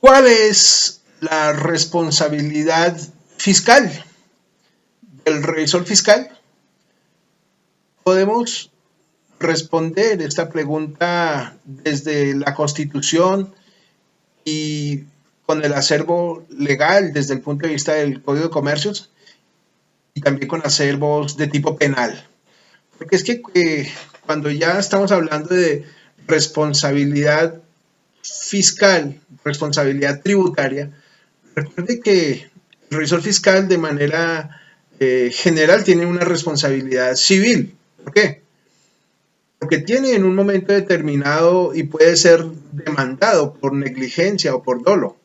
¿Cuál es la responsabilidad fiscal del revisor fiscal? Podemos responder esta pregunta desde la Constitución y con el acervo legal desde el punto de vista del Código de Comercios y también con acervos de tipo penal. Porque es que cuando ya estamos hablando de responsabilidad fiscal, responsabilidad tributaria, recuerde que el revisor fiscal de manera general tiene una responsabilidad civil. ¿Por qué? Porque tiene en un momento determinado y puede ser demandado por negligencia o por dolo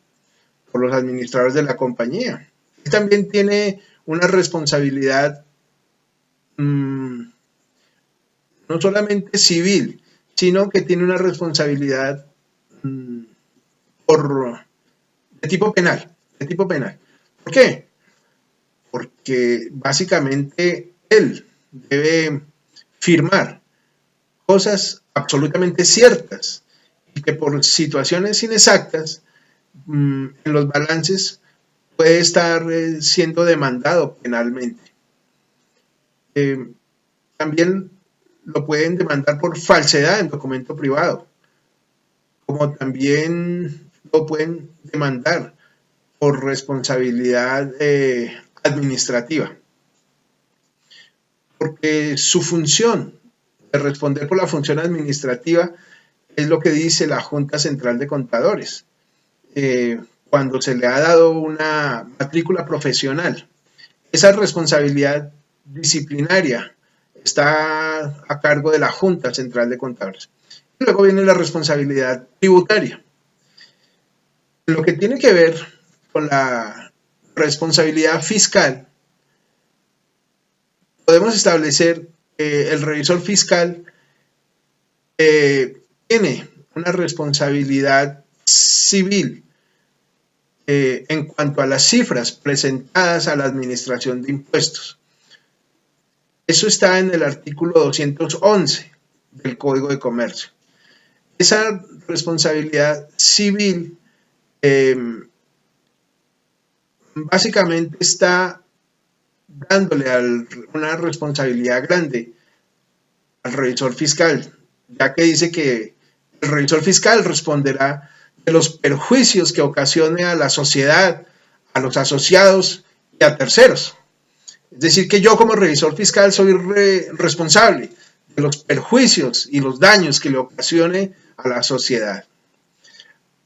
por los administradores de la compañía. Y también tiene una responsabilidad no solamente civil, sino que tiene una responsabilidad de tipo penal, ¿Por qué? Porque básicamente él debe firmar cosas absolutamente ciertas y que por situaciones inexactas en los balances puede estar siendo demandado penalmente. También lo pueden demandar por falsedad en documento privado, como también lo pueden demandar por responsabilidad administrativa, porque su función de responder por la función administrativa es lo que dice la Junta Central de Contadores. Cuando se le ha dado una matrícula profesional, esa responsabilidad disciplinaria está a cargo de la Junta Central de Contadores. Y luego viene la responsabilidad tributaria. Lo que tiene que ver con la responsabilidad fiscal, podemos establecer que el revisor fiscal tiene una responsabilidad civil en cuanto a las cifras presentadas a la administración de impuestos. Eso está en el artículo 211 del Código de Comercio. Esa responsabilidad civil básicamente está dándole una responsabilidad grande al revisor fiscal, ya que dice que el revisor fiscal responderá de los perjuicios que ocasione a la sociedad, a los asociados y a terceros. Es decir, que yo como revisor fiscal soy responsable de los perjuicios y los daños que le ocasione a la sociedad.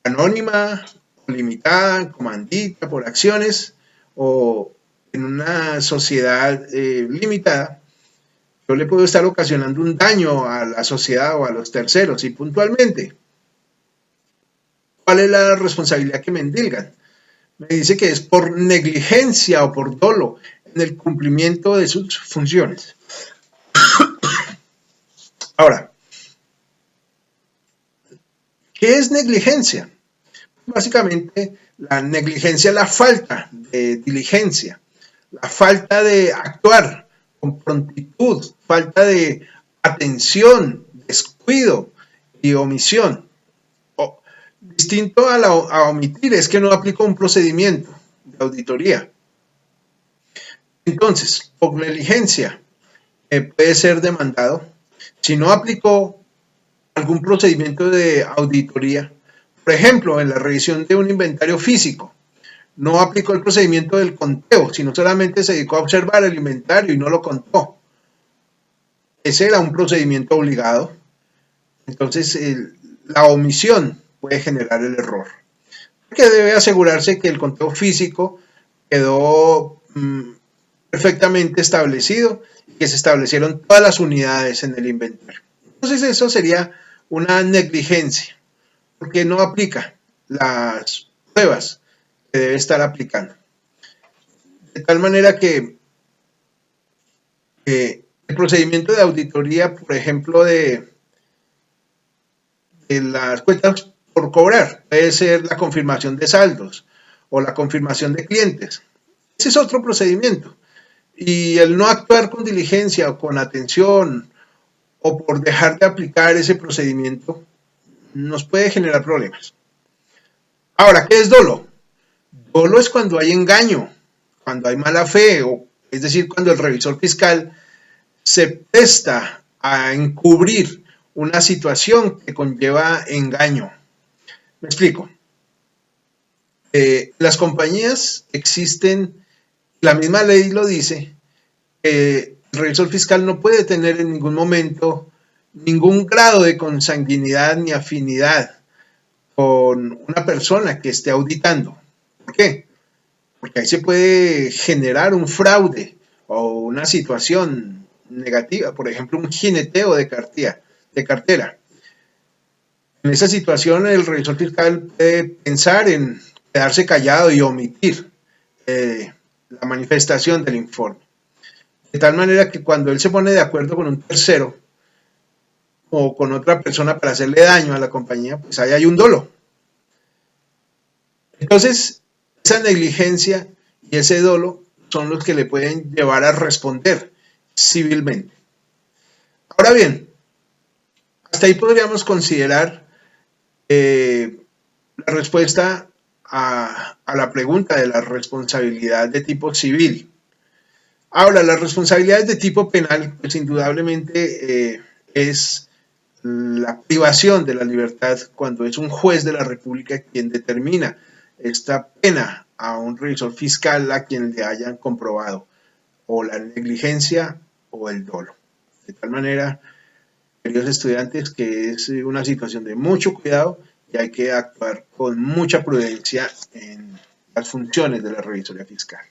Anónima, limitada, comandita, por acciones o en una sociedad limitada, yo le puedo estar ocasionando un daño a la sociedad o a los terceros y puntualmente. ¿Cuál es la responsabilidad que me endilgan? Me dice que es por negligencia o por dolo en el cumplimiento de sus funciones. Ahora, ¿qué es negligencia? Básicamente, la negligencia es la falta de diligencia, la falta de actuar con prontitud, falta de atención, descuido y omisión. Distinto a omitir es que no aplico un procedimiento de auditoría. Entonces, por negligencia puede ser demandado. Si no aplicó algún procedimiento de auditoría, por ejemplo, en la revisión de un inventario físico, no aplicó el procedimiento del conteo, sino solamente se dedicó a observar el inventario y no lo contó. Ese era un procedimiento obligado. Entonces, la omisión puede generar el error. Porque debe asegurarse que el conteo físico quedó perfectamente establecido y que se establecieron todas las unidades en el inventario. Entonces eso sería una negligencia, porque no aplica las pruebas que debe estar aplicando. De tal manera que el procedimiento de auditoría, por ejemplo, de las cuentas por cobrar, puede ser la confirmación de saldos o la confirmación de clientes. Ese es otro procedimiento. Y el no actuar con diligencia o con atención o por dejar de aplicar ese procedimiento nos puede generar problemas. Ahora, ¿qué es dolo? Dolo es cuando hay engaño, cuando hay mala fe, o es decir, cuando el revisor fiscal se presta a encubrir una situación que conlleva engaño. Me explico. Las compañías existen, la misma ley lo dice, el revisor fiscal no puede tener en ningún momento ningún grado de consanguinidad ni afinidad con una persona que esté auditando. ¿Por qué? Porque ahí se puede generar un fraude o una situación negativa, por ejemplo, un jineteo de cartera. En esa situación, el revisor fiscal puede pensar en quedarse callado y omitir la manifestación del informe. De tal manera que cuando él se pone de acuerdo con un tercero o con otra persona para hacerle daño a la compañía, pues ahí hay un dolo. Entonces, esa negligencia y ese dolo son los que le pueden llevar a responder civilmente. Ahora bien, hasta ahí podríamos considerar la respuesta a la pregunta de la responsabilidad de tipo civil. Ahora, las responsabilidades de tipo penal, pues indudablemente es la privación de la libertad cuando es un juez de la República quien determina esta pena a un revisor fiscal a quien le hayan comprobado o la negligencia o el dolo. De tal manera, queridos estudiantes, que es una situación de mucho cuidado y hay que actuar con mucha prudencia en las funciones de la revisoría fiscal.